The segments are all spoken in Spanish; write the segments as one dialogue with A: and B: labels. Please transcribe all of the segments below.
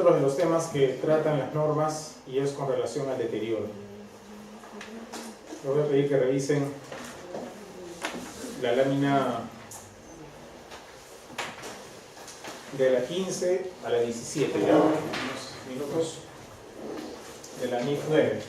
A: otro de los temas que tratan las normas y es con relación al deterioro. Les voy a pedir que revisen la lámina de la 15 a la 17, ya unos minutos de la NIF 9.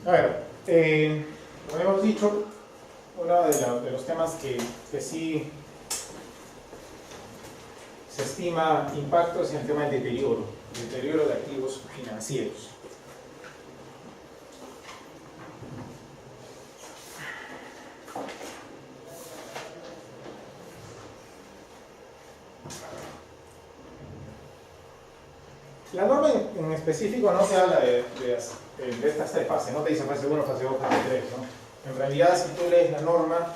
A: A ver, como hemos dicho, uno de los temas que sí se estima impacto es el tema del deterioro de activos financieros. La norma en específico no te habla de esta fase, no te dice fase 1, fase 2, fase 3, ¿no? En realidad, si tú lees la norma,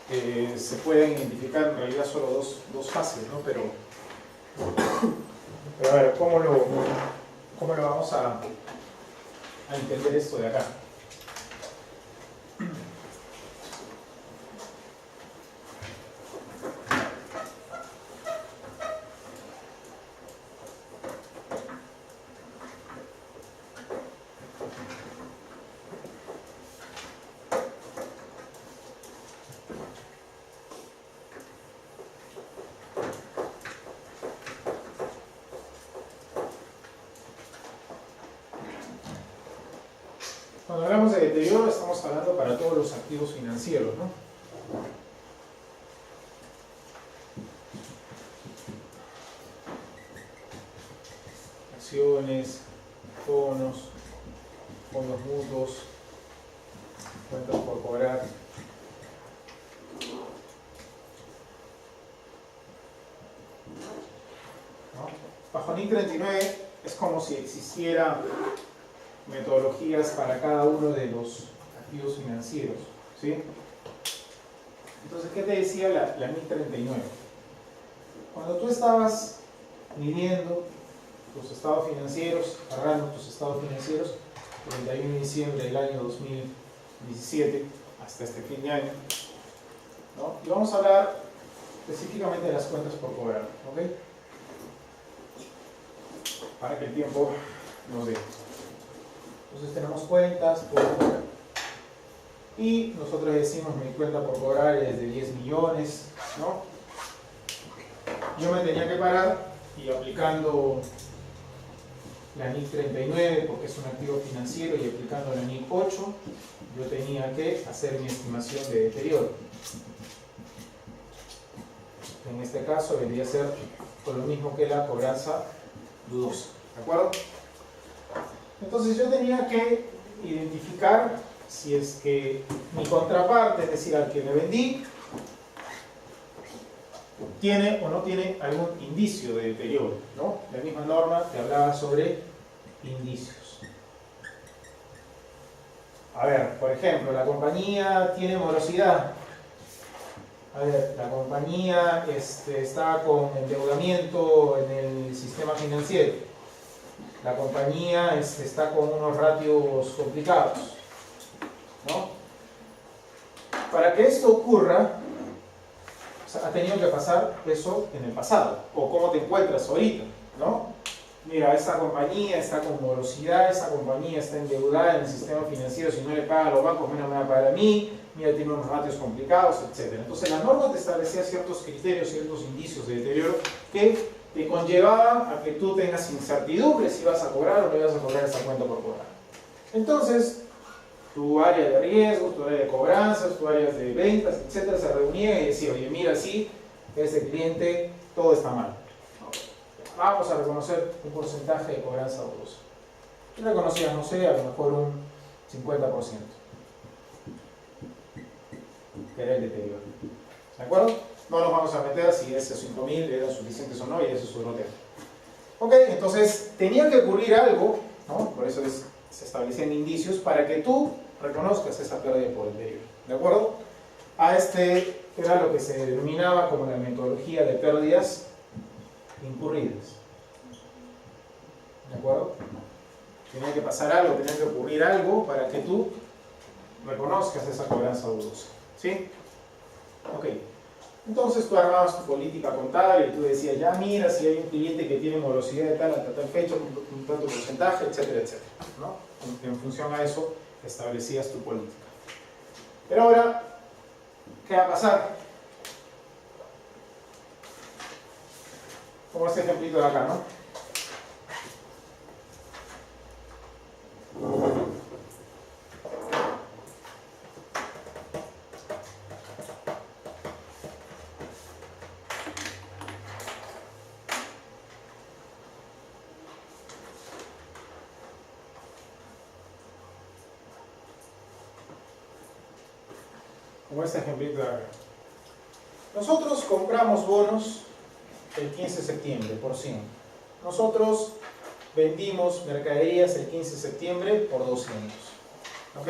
A: se pueden identificar en realidad solo dos fases, ¿no? Pero a ver, ¿cómo lo vamos a entender esto de acá? Cuando hablamos de deterioro estamos hablando para todos los activos financieros, ¿no? Acciones, bonos, fondos mutuos, cuentas por cobrar. ¿No? Bajo NIF 39 es como si existiera metodologías para cada uno de los activos financieros, ¿sí? Entonces, ¿qué te decía la NIF 39? Cuando tú estabas midiendo tus estados financieros, agarrando tus estados financieros, 31 de diciembre del año 2017 hasta este fin de año, ¿no? Y vamos a hablar específicamente de las cuentas por cobrar, ¿ok? Para que el tiempo nos dé. Entonces tenemos cuentas por cobrar. Y nosotros decimos mi cuenta por cobrar es de 10 millones, ¿no? Yo me tenía que parar y aplicando la NIC 39 porque es un activo financiero y aplicando la NIC 8 yo tenía que hacer mi estimación de deterioro. En este caso vendría a ser con lo mismo que la cobranza dudosa, ¿de acuerdo? Entonces yo tenía que identificar si es que mi contraparte, es decir, al que me vendí, tiene o no tiene algún indicio de deterioro, ¿no? La misma norma te hablaba sobre indicios. A ver, por ejemplo, la compañía tiene morosidad. A ver, la compañía está con endeudamiento en el sistema financiero. La compañía está con unos ratios complicados, ¿no? Para que esto ocurra, ha tenido que pasar eso en el pasado, o cómo te encuentras ahorita, ¿no? Mira, esta compañía está con morosidad, esta compañía está endeudada en el sistema financiero, si no le paga a los bancos, menos me va a pagar a mí, mira, tiene unos ratios complicados, etc. Entonces la norma te establecía ciertos criterios, ciertos indicios de deterioro que te conllevaba a que tú tengas incertidumbre si vas a cobrar o no vas a cobrar esa cuenta por cobrar. Entonces, tu área de riesgos, tu área de cobranzas, tu área de ventas, etcétera, se reunía y decía, oye, mira, sí, ese cliente, todo está mal. Vamos a reconocer un porcentaje de cobranza dudosa. Y reconocías, no sé, a lo mejor un 50%. Que era el deterioro. ¿De acuerdo? No nos vamos a meter si esos 5.000 eran suficientes o no, y eso es otro tema. Ok, entonces tenía que ocurrir algo, ¿no? Por eso se establecían indicios para que tú reconozcas esa pérdida por deterioro. ¿De acuerdo? Era lo que se denominaba como la metodología de pérdidas incurridas. ¿De acuerdo? Tenía que pasar algo, tenía que ocurrir algo para que tú reconozcas esa cobranza dudosa. ¿Sí? Ok. Entonces tú armabas tu política contable y tú decías, ya mira, si hay un cliente que tiene morosidad de tal hasta tal fecha, un tanto porcentaje, etcétera, etcétera, ¿no? En función a eso establecías tu política. Pero ahora, ¿qué va a pasar? Como este ejemplito de acá, ¿no? Como este ejemplito de acá. Nosotros compramos bonos el 15 de septiembre por 100. Nosotros vendimos mercaderías el 15 de septiembre por 200. ¿Ok?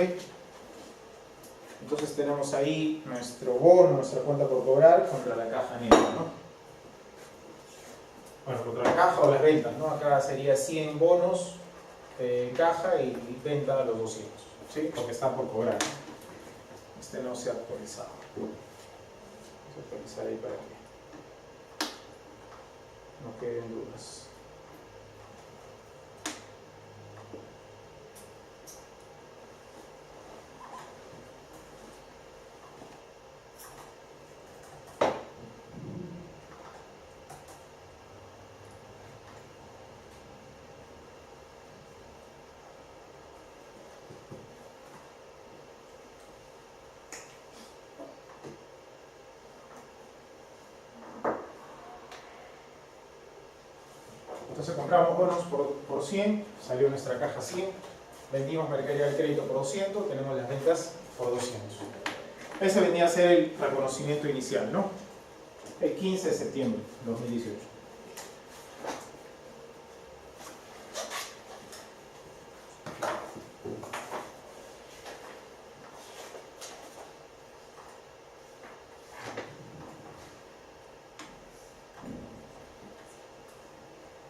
A: Entonces tenemos ahí nuestro bono, nuestra cuenta por cobrar contra la caja negra, ¿no? Bueno, contra la caja o las ventas, ¿no? Acá sería 100 bonos, caja y venta a los 200, ¿sí? Porque está por cobrar, ¿no? No se ha actualizado. Vamos a actualizar ahí para que no queden dudas. Entonces compramos bonos por 100, salió nuestra caja 100, vendimos mercadería de crédito por 200, tenemos las ventas por 200. Ese venía a ser el reconocimiento inicial, ¿no? El 15 de septiembre de 2018.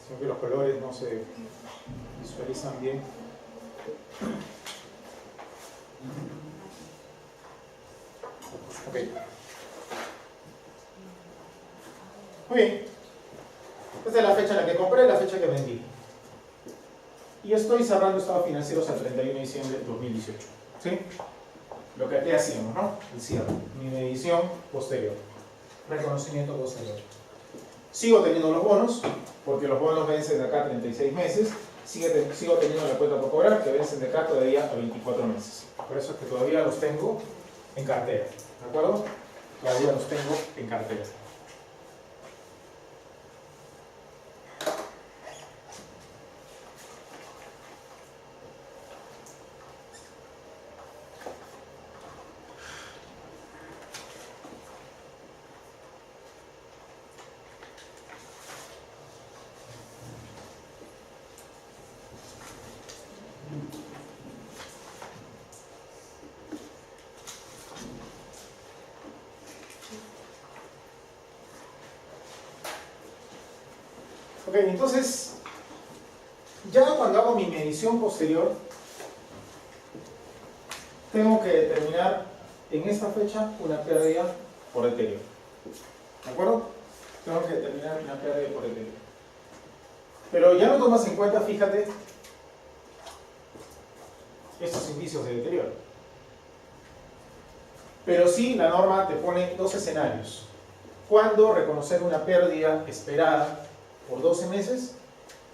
A: Sino que los colores no se visualizan bien. Ok. Muy bien. Esta es la fecha en la que compré, la fecha que vendí. Y estoy cerrando estados financieros al 31 de diciembre de 2018. ¿Sí? Lo que aquí hacíamos, ¿no? El cierre. Mi medición posterior. Reconocimiento posterior. Sigo teniendo los bonos, porque los bonos vencen de acá a 36 meses, sigo teniendo la cuenta por cobrar, que vencen de acá todavía a 24 meses. Por eso es que todavía los tengo en cartera, ¿de acuerdo? Todavía los tengo en cartera. Ok, entonces, ya cuando hago mi medición posterior, tengo que determinar en esta fecha una pérdida por deterioro. ¿De acuerdo? Tengo que determinar una pérdida por deterioro. Pero ya no tomas en cuenta, fíjate, estos indicios de deterioro. Pero sí, la norma te pone dos escenarios. ¿Cuándo reconocer una pérdida esperada por 12 meses?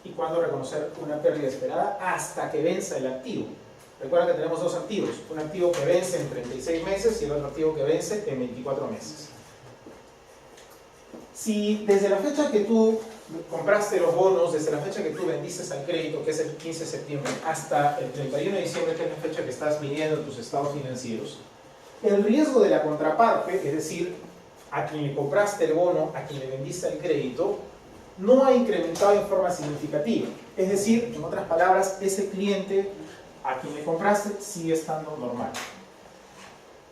A: ¿Y cuándo reconocer una pérdida esperada hasta que venza el activo? Recuerda que tenemos dos activos. Un activo que vence en 36 meses y el otro activo que vence en 24 meses. Si desde la fecha que tú compraste los bonos, desde la fecha que tú vendiste al crédito, que es el 15 de septiembre, hasta el 31 de diciembre, que es la fecha que estás midiendo tus estados financieros, el riesgo de la contraparte, es decir, a quien le compraste el bono, a quien le vendiste el crédito, no ha incrementado en forma significativa. Es decir, en otras palabras, ese cliente a quien le compraste sigue estando normal.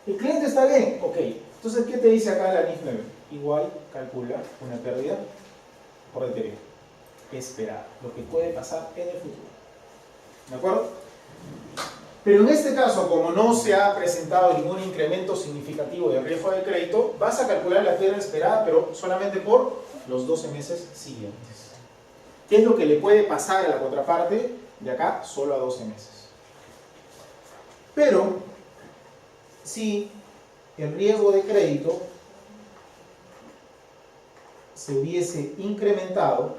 A: ¿El cliente está bien? Ok. Entonces, ¿qué te dice acá la NIF 9? Igual calcula una pérdida por deterioro esperada, lo que puede pasar en el futuro. ¿De acuerdo? Pero en este caso, como no se ha presentado ningún incremento significativo de riesgo de crédito, vas a calcular la pérdida esperada, pero solamente por los 12 meses siguientes. ¿Qué es lo que le puede pasar a la contraparte de acá? Solo a 12 meses. Pero, si el riesgo de crédito se hubiese incrementado,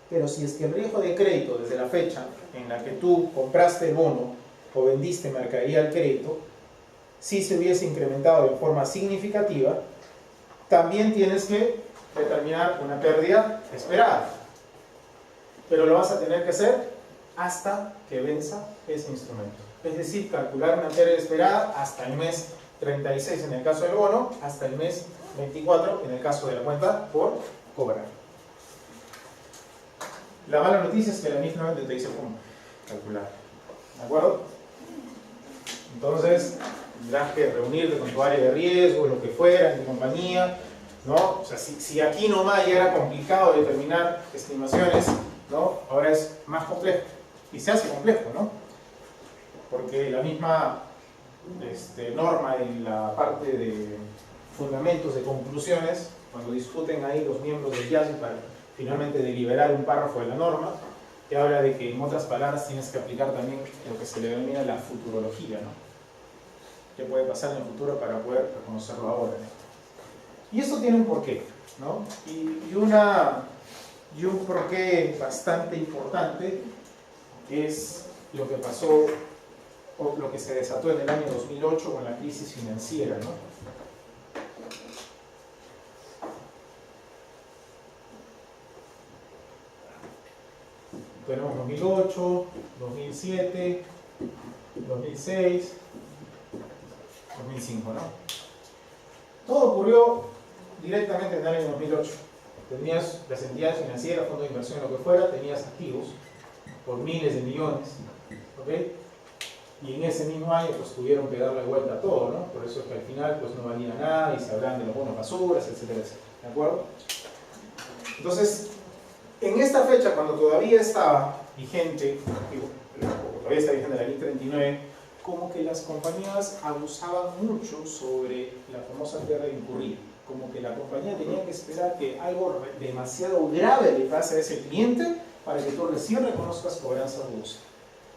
A: pero si es que el riesgo de crédito desde la fecha en la que tú compraste el bono o vendiste mercadería al crédito, si se hubiese incrementado de forma significativa, también tienes que determinar una pérdida esperada. Pero lo vas a tener que hacer hasta que venza ese instrumento. Es decir, calcular una pérdida esperada hasta el mes 36 en el caso del bono, hasta el mes 24 en el caso de la cuenta por cobrar. La mala noticia es que la NIF 9 te dice cómo calcular. ¿De acuerdo? Entonces, tendrás que reunirte con tu área de riesgo, lo que fuera, en tu compañía, ¿no? O sea, si aquí nomás ya era complicado determinar estimaciones, ¿no? Ahora es más complejo. Y se hace complejo, ¿no? Porque la misma norma en la parte de fundamentos de conclusiones, cuando discuten ahí los miembros del IASB para finalmente deliberar un párrafo de la norma, que habla de que en otras palabras tienes que aplicar también lo que se le denomina la futurología, ¿no? ¿Qué puede pasar en el futuro para poder reconocerlo ahora, ¿no? Y esto tiene un porqué, ¿no? Y un porqué bastante importante es lo que pasó o lo que se desató en el año 2008 con la crisis financiera, ¿no? Tenemos 2008, 2007, 2006, 2005, ¿no? Todo ocurrió directamente en el año 2008. Tenías las entidades financieras, fondos de inversión, lo que fuera, tenías activos por miles de millones, ¿ok? Y en ese mismo año pues tuvieron que darle vuelta a todo, ¿no? Por eso es que al final pues no valía nada y se hablan de los bonos basuras, etcétera, etcétera, ¿de acuerdo? Entonces, en esta fecha, cuando todavía estaba vigente, todavía está vigente la ley 39, como que las compañías abusaban mucho sobre la famosa tierra incurrida. Como que la compañía tenía que esperar que algo demasiado grave le pase a ese cliente para que tú recién reconozcas cobranza dudosa.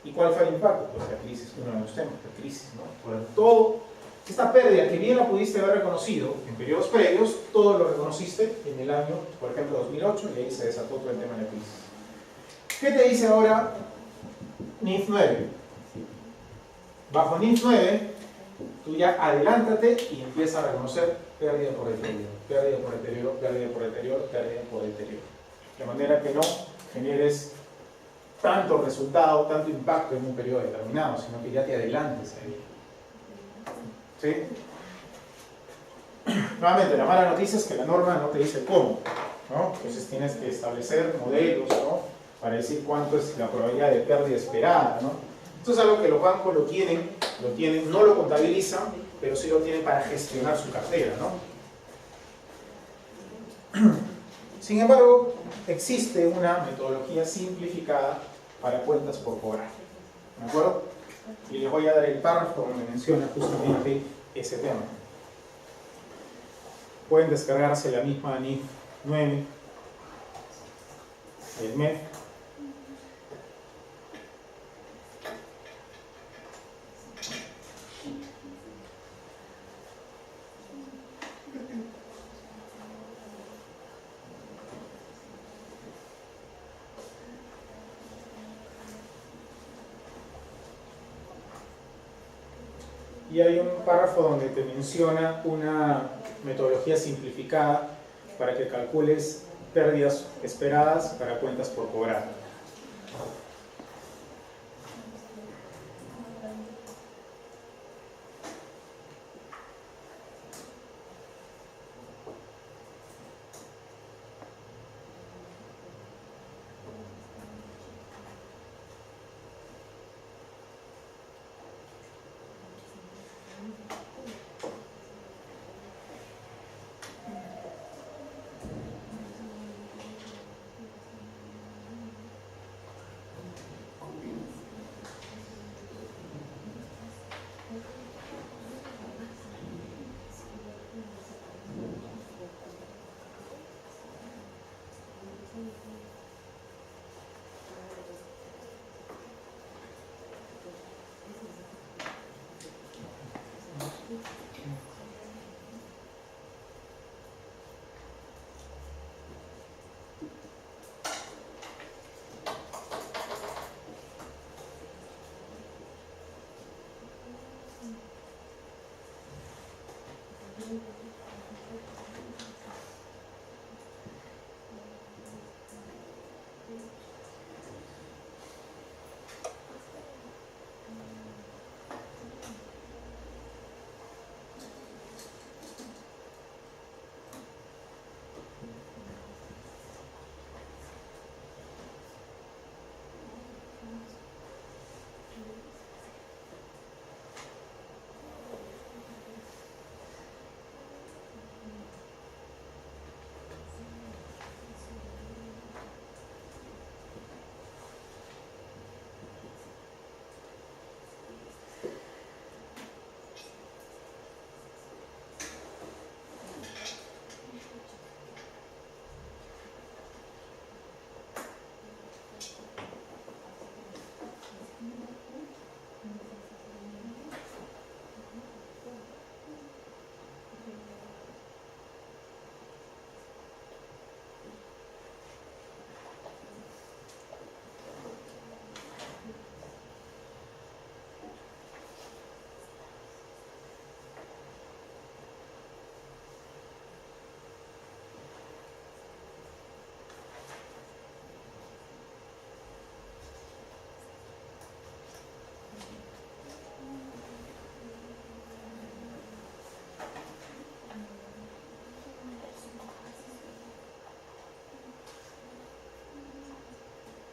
A: ¿Y cuál fue el impacto? Pues la crisis, uno de los temas, la crisis, ¿no? Por todo Esta pérdida que bien la pudiste haber reconocido en periodos previos, todo lo reconociste en el año, por ejemplo, 2008, y ahí se desató todo el tema de la crisis. ¿Qué te dice ahora NIF 9? Bajo NIF 9, tú ya adelántate y empieza a reconocer pérdida por deterioro, pérdida por deterioro, pérdida por deterioro, pérdida por deterioro. De manera que no generes tanto resultado, tanto impacto en un periodo determinado, sino que ya te adelantes ahí. ¿Sí? Nuevamente, la mala noticia es que la norma no te dice cómo, ¿no? Entonces tienes que establecer modelos, ¿no? Para decir cuánto es la probabilidad de pérdida esperada, ¿no? Esto es algo que los bancos lo tienen, no lo contabilizan, pero sí lo tienen para gestionar su cartera, ¿no? Sin embargo, existe una metodología simplificada para cuentas por cobrar, ¿de acuerdo? Y les voy a dar el párrafo donde menciona justamente ese tema. Pueden descargarse la misma NIF 9, el MEF. Y hay un párrafo donde te menciona una metodología simplificada para que calcules pérdidas esperadas para cuentas por cobrar.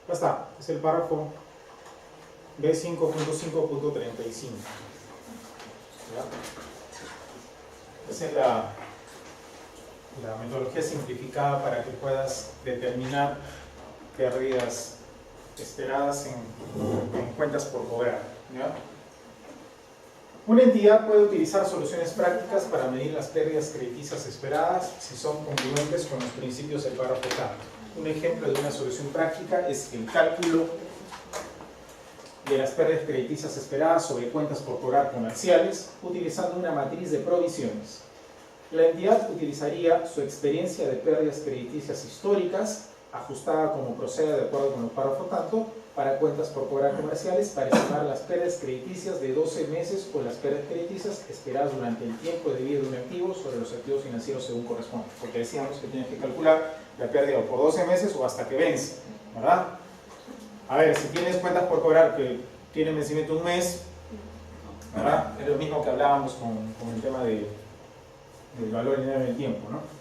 A: Ya está, es el párrafo B5.5.35. Esa es la metodología simplificada para que puedas determinar pérdidas esperadas en cuentas por cobrar, ¿ya? Una entidad puede utilizar soluciones prácticas para medir las pérdidas crediticias esperadas si son congruentes con los principios del párrafo K. Un ejemplo de una solución práctica es el cálculo de las pérdidas crediticias esperadas sobre cuentas por cobrar comerciales utilizando una matriz de provisiones. La entidad utilizaría su experiencia de pérdidas crediticias históricas, ajustada como proceda de acuerdo con el párrafo tanto, para cuentas por cobrar comerciales para estimar las pérdidas crediticias de 12 meses o las pérdidas crediticias esperadas durante el tiempo de vida de un activo sobre los activos financieros según corresponde. Porque decíamos que tienes que calcular la pérdida por 12 meses o hasta que vence, ¿verdad? A ver, si tienes cuentas por cobrar que tienen vencimiento un mes, ¿verdad? Es lo mismo que hablábamos con el tema del valor lineal en el tiempo, ¿no?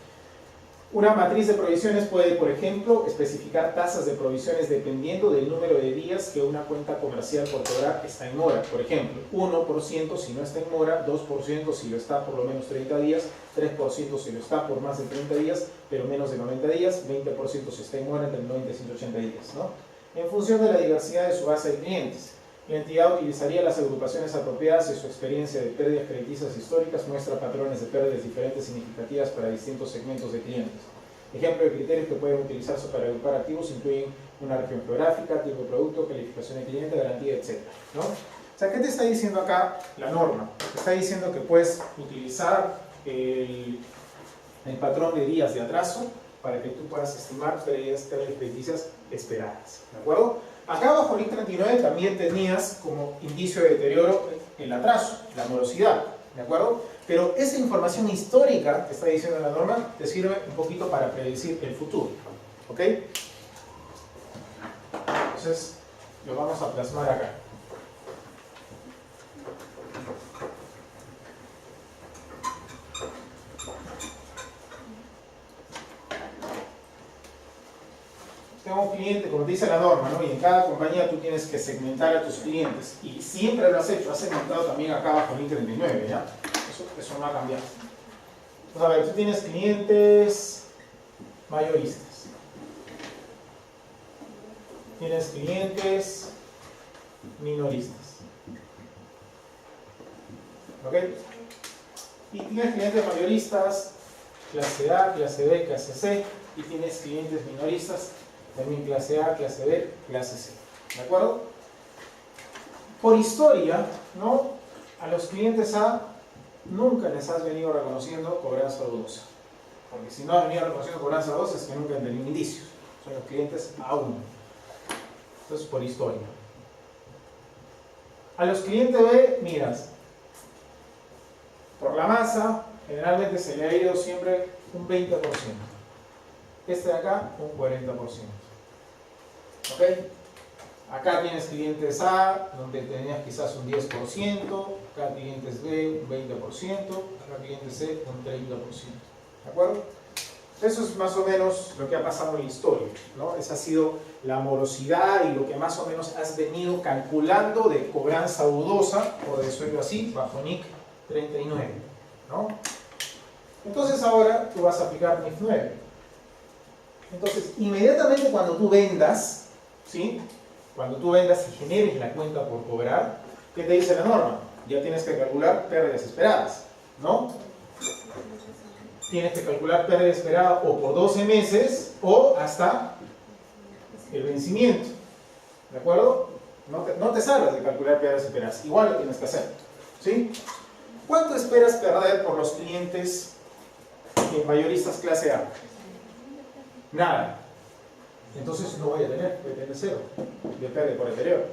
A: Una matriz de provisiones puede, por ejemplo, especificar tasas de provisiones dependiendo del número de días que una cuenta comercial por cobrar está en mora. Por ejemplo, 1% si no está en mora, 2% si lo está por lo menos 30 días, 3% si lo está por más de 30 días, pero menos de 90 días, 20% si está en mora entre 90 y 180 días, ¿no? En función de la diversidad de su base de clientes. La entidad utilizaría las agrupaciones apropiadas y su experiencia de pérdidas crediticias históricas muestra patrones de pérdidas diferentes significativas para distintos segmentos de clientes. Ejemplo de criterios que pueden utilizarse para agrupar activos incluyen una región geográfica, tipo de producto, calificación de cliente, garantía, etc., ¿no? O sea, ¿qué te está diciendo acá la norma? Te está diciendo que puedes utilizar el patrón de días de atraso para que tú puedas estimar pérdidas crediticias esperadas, ¿de acuerdo? Acá bajo el IC 39 también tenías como indicio de deterioro el atraso, la morosidad, ¿de acuerdo? Pero esa información histórica que está diciendo la norma te sirve un poquito para predecir el futuro, ¿ok? Entonces, lo vamos a plasmar acá. Tengo un cliente, como te dice la norma, ¿no? Y en cada compañía tú tienes que segmentar a tus clientes. Y siempre lo has hecho, has segmentado también acá bajo el IC 39, ¿ya? Eso no ha cambiado. Entonces, a ver, tú tienes clientes mayoristas. Tienes clientes minoristas. ¿Ok? Y tienes clientes mayoristas, clase A, clase B, clase C. Y tienes clientes minoristas, también clase A, clase B, clase C. ¿De acuerdo? Por historia, ¿no? A los clientes A nunca les has venido reconociendo cobranza dudosa. Porque si no has venido reconociendo cobranza dudosa es que nunca han tenido indicios. Son los clientes A1. Entonces, por historia. A los clientes B, miras, por la masa, generalmente se le ha ido siempre un 20%. Este de acá, un 40%. ¿Ok? Acá tienes clientes A, donde tenías quizás un 10%, acá clientes B, un 20%, acá clientes C, un 30%. ¿De acuerdo? Eso es más o menos lo que ha pasado en la historia, ¿no? Esa ha sido la morosidad y lo que más o menos has venido calculando de cobranza dudosa, por decirlo así, bajo NIC 39, ¿no? Entonces ahora tú vas a aplicar NIC 9. Entonces, inmediatamente cuando tú vendas, ¿sí? Cuando tú vendas y generes la cuenta por cobrar, ¿qué te dice la norma? Ya tienes que calcular pérdidas esperadas, ¿no? Tienes que calcular pérdida esperada o por 12 meses o hasta el vencimiento, ¿de acuerdo? No te salgas de calcular pérdidas esperadas, igual lo tienes que hacer, ¿sí? ¿Cuánto esperas perder por los clientes mayoristas clase A? Nada. Entonces no voy a tener cero de pérdida por deterioro.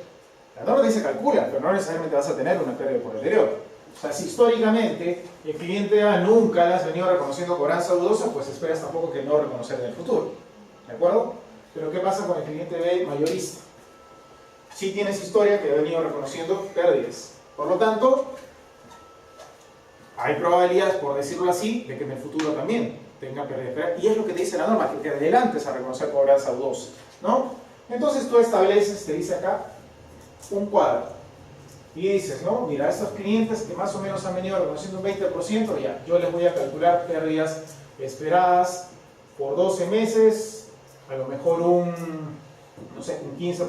A: La norma dice calcula, pero no necesariamente vas a tener una pérdida por deterioro. O sea, si históricamente el cliente A nunca le has venido reconociendo cobranza dudosa, pues esperas tampoco que no reconocer en el futuro. ¿De acuerdo? Pero ¿qué pasa con el cliente B mayorista? Sí tienes historia que ha venido reconociendo pérdidas. Por lo tanto, hay probabilidades, por decirlo así, de que en el futuro también tenga pérdida. Y es lo que te dice la norma, que te adelantes a reconocer cobranza dudosa, ¿no? Entonces tú estableces, te dice acá, un cuadro. Y dices, ¿no? Mira, estos clientes que más o menos han venido reconociendo un 20%, ya, yo les voy a calcular pérdidas esperadas por 12 meses, a lo mejor no sé, un 15%.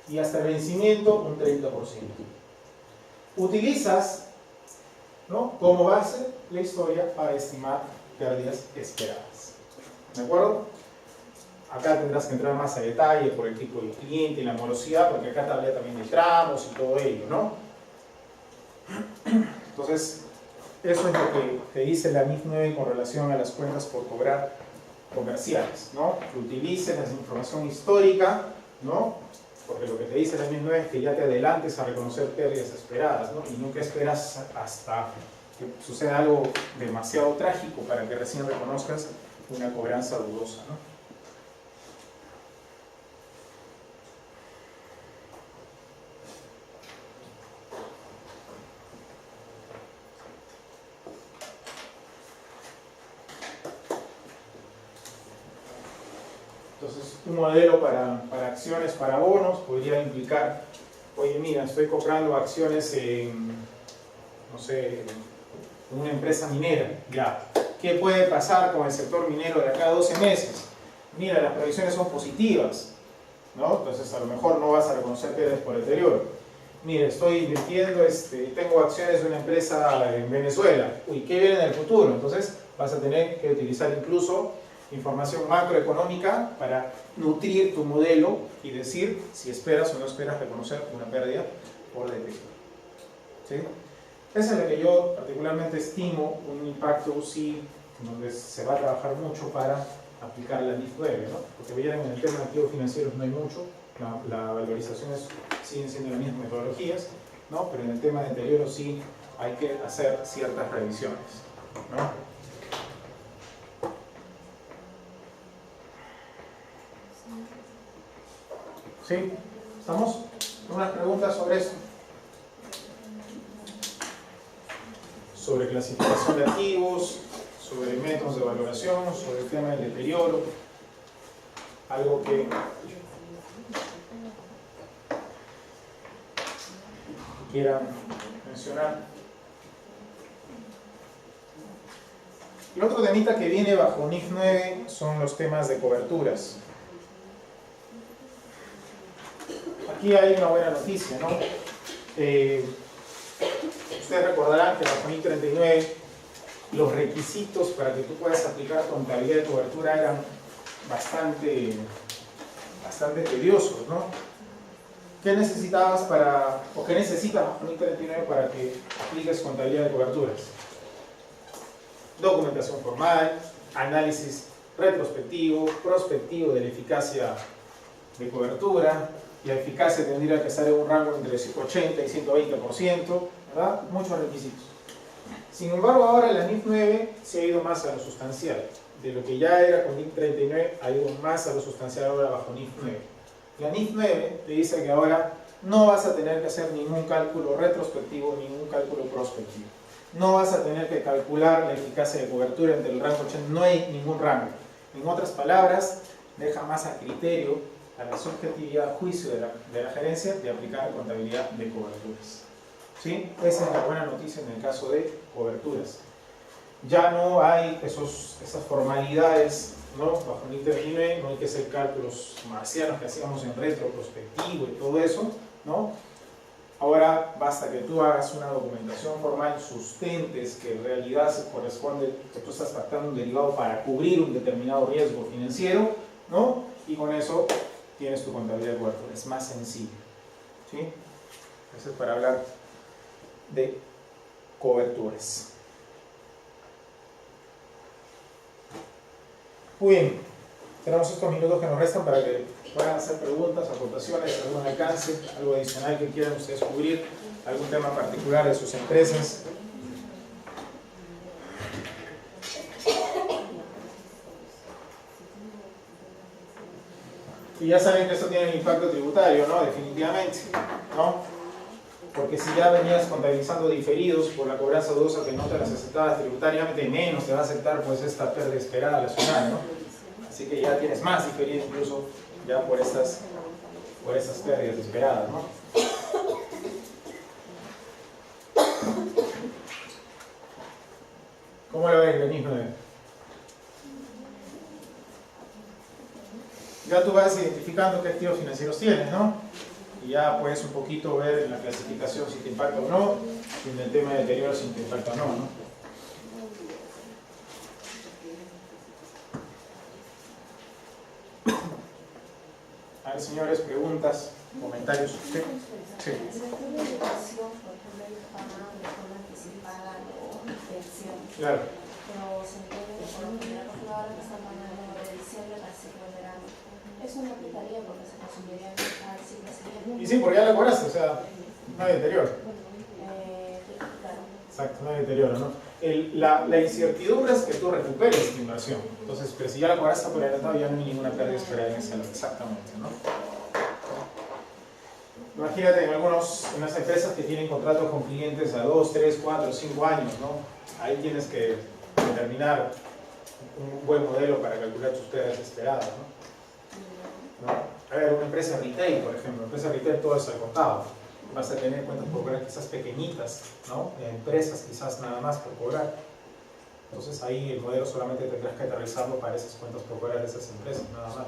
A: Y hasta el vencimiento, un 30%. Utilizas, ¿no?, como base la historia para estimar pérdidas esperadas. ¿De acuerdo? acá tendrás que entrar más a detalle por el tipo de cliente y la morosidad, porque acá te habla también de tramos y todo ello, ¿no? Entonces, eso es lo que te dice la MIF 9 con relación a las cuentas por cobrar comerciales, ¿no? Que utilices la información histórica, ¿no? Porque lo que te dice la MIF 9 es que ya te adelantes a reconocer pérdidas esperadas, ¿no? Y nunca esperas hasta que suceda algo demasiado trágico para que recién reconozcas una cobranza dudosa, ¿no? Entonces, un modelo para acciones, para bonos, podría implicar, oye, mira, estoy comprando acciones en, no sé, en una empresa minera, ya. ¿Qué puede pasar con el sector minero de acá a 12 meses? Mira, las previsiones son positivas, ¿no? Entonces, a lo mejor no vas a reconocer pérdidas por deterioro. Mira, estoy invirtiendo, tengo acciones de una empresa en Venezuela. Uy, ¿qué viene en el futuro? Entonces, vas a tener que utilizar incluso información macroeconómica para nutrir tu modelo y decir si esperas o no esperas reconocer una pérdida por deterioro. ¿Sí? Esa es la que yo particularmente estimo un impacto sí, donde se va a trabajar mucho para aplicar la MIF 9, ¿no? Porque vean, en el tema de activos financieros no hay mucho, la valorización siguen siendo las mismas metodologías, ¿no? Pero en el tema de deterioro sí hay que hacer ciertas revisiones, ¿no? ¿Sí? ¿Estamos? ¿Unas preguntas sobre eso? Sobre clasificación de activos, sobre métodos de valoración, sobre el tema del deterioro. Algo que quieran mencionar. Y otro temita que viene bajo NIF 9 son los temas de coberturas. Aquí hay una buena noticia, ¿no? Ustedes recordarán que bajo NIF 39 los requisitos para que tú puedas aplicar contabilidad de cobertura eran bastante tediosos, ¿no? ¿Qué necesitabas o qué necesitas bajo NIF 39 para que apliques contabilidad de coberturas? Documentación formal, análisis retrospectivo, prospectivo de la eficacia de cobertura. La eficacia tendría que estar en un rango entre 80 y 120%, ¿verdad? Muchos requisitos. Sin embargo, ahora la NIF 9 se ha ido más a lo sustancial. De lo que ya era con NIF 39, ha ido más a lo sustancial ahora bajo NIF 9. La NIF 9 te dice que ahora no vas a tener que hacer ningún cálculo retrospectivo, ningún cálculo prospectivo. No vas a tener que calcular la eficacia de cobertura entre el rango 80, no hay ningún rango. En otras palabras, deja más a criterio, a la subjetividad, juicio de la gerencia de aplicar contabilidad de coberturas. ¿Sí? Esa es la buena noticia en el caso de coberturas. Ya no hay esas formalidades, ¿no? Bajo NIF 39 no hay que hacer cálculos marcianos que hacíamos en retro, prospectivo y todo eso, ¿no? Ahora basta que tú hagas una documentación formal, sustentes que en realidad se corresponde, que tú estás pactando un derivado para cubrir un determinado riesgo financiero, ¿no? Y con eso tienes tu contabilidad de cobertura. Es más sencillo. ¿Sí? Eso es para hablar de coberturas. Muy bien. Tenemos estos minutos que nos restan para que puedan hacer preguntas, aportaciones, algún alcance, algo adicional que quieran ustedes cubrir, algún tema particular de sus empresas. Y ya saben que esto tiene un impacto tributario, ¿no? Definitivamente, ¿no? Porque si ya venías contabilizando diferidos por la cobranza dudosa que no te las aceptabas tributariamente, menos te va a aceptar pues esta pérdida esperada nacional, ¿no? Así que ya tienes más diferido incluso ya por estas pérdidas esperadas, ¿no? ¿Cómo lo ves, Lenín? Ya tú vas identificando qué activos financieros tienes, ¿no? Y ya puedes un poquito ver en la clasificación si te impacta o no, y en el tema de deterioro si te impacta o no, ¿no? señores, preguntas, comentarios. Sí. Sí. Claro.
B: Pero se entiende que por lo primero que ahora que están pagando de diciembre al ciclo de verano. Eso no aplicaría porque se consumiría al ciclo siguiente.
A: Y sí, porque ya la cobraste, o sea, no hay deterioro.
B: Claro.
A: Exacto, no hay deterioro, ¿no? La incertidumbre es que tú recuperes tu inversión. Entonces, pero si ya la cobraste por adelantado, ya no hay ninguna pérdida esperada en ese lado. Exactamente, ¿no? Imagínate en unas empresas que tienen contratos con clientes a 2, 3, 4, 5 años, ¿no? Ahí tienes que determinar un buen modelo para calcular tus pérdidas esperadas, ¿no? A ver, una empresa retail, por ejemplo, empresa retail todo es al contado. Vas a tener cuentas por cobrar quizás pequeñitas, ¿no? Empresas quizás nada más por cobrar. Entonces ahí el modelo solamente tendrás que aterrizarlo para esas cuentas por cobrar de esas empresas, nada más, ¿no?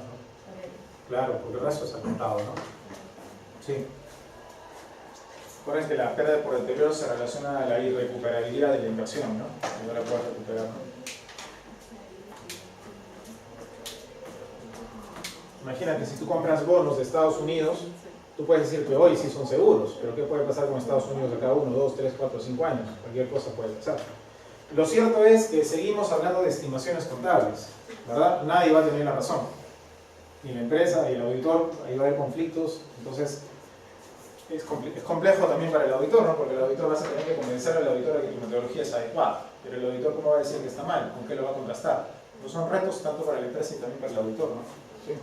A: Claro, porque el resto es al contado, ¿no? Sí. Recuerden que la pérdida por deterioro se relaciona a la irrecuperabilidad de la inversión, ¿no? Que no la puedes recuperar, ¿no? Imagínate, si tú compras bonos de Estados Unidos, tú puedes decir que hoy sí son seguros, pero ¿qué puede pasar con Estados Unidos de cada 1, 2, 3, 4, 5 años? Cualquier cosa puede pasar. Lo cierto es que seguimos hablando de estimaciones contables, ¿verdad? Nadie va a tener la razón. Ni la empresa, ni el auditor, ahí va a haber conflictos. Entonces, es complejo también para el auditor, ¿no? Porque el auditor vas a tener que convencer al auditor de que tu metodología es adecuada. Pero el auditor, ¿cómo va a decir que está mal? ¿Con qué lo va a contrastar? Pues son retos tanto para la empresa y también para el auditor, ¿no? Sí.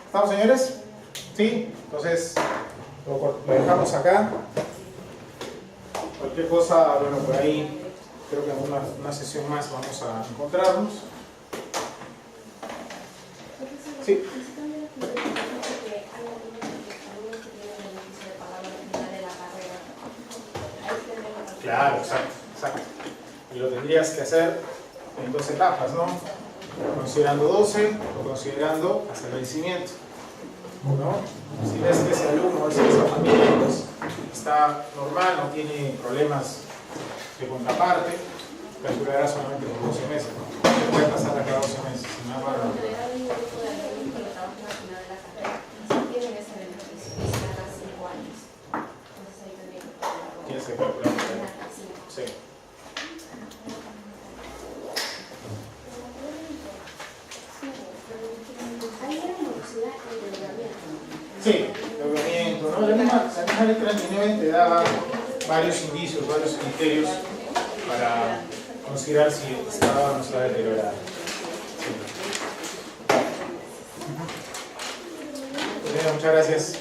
A: ¿Estamos, señores? Sí, entonces lo dejamos acá. Cualquier cosa, bueno, por ahí creo que en una sesión más vamos a encontrarnos. Sí. Claro, exacto, exacto. Y lo tendrías que hacer en 2 etapas, ¿no? Considerando 12 o considerando hasta el vencimiento, ¿no? Si ves que ese alumno o esa familia pues, está normal, no tiene problemas de contraparte, calculará solamente por 12 meses, ¿no? ¿Qué puede pasar a cada 12 meses? Si no, para... Tienes que calcular. Sí. Sí, endeudamiento, ¿no? La misma letra 39 te daba varios indicios, varios criterios para considerar si estaba o no estaba deteriorada. Sí. Muchas gracias.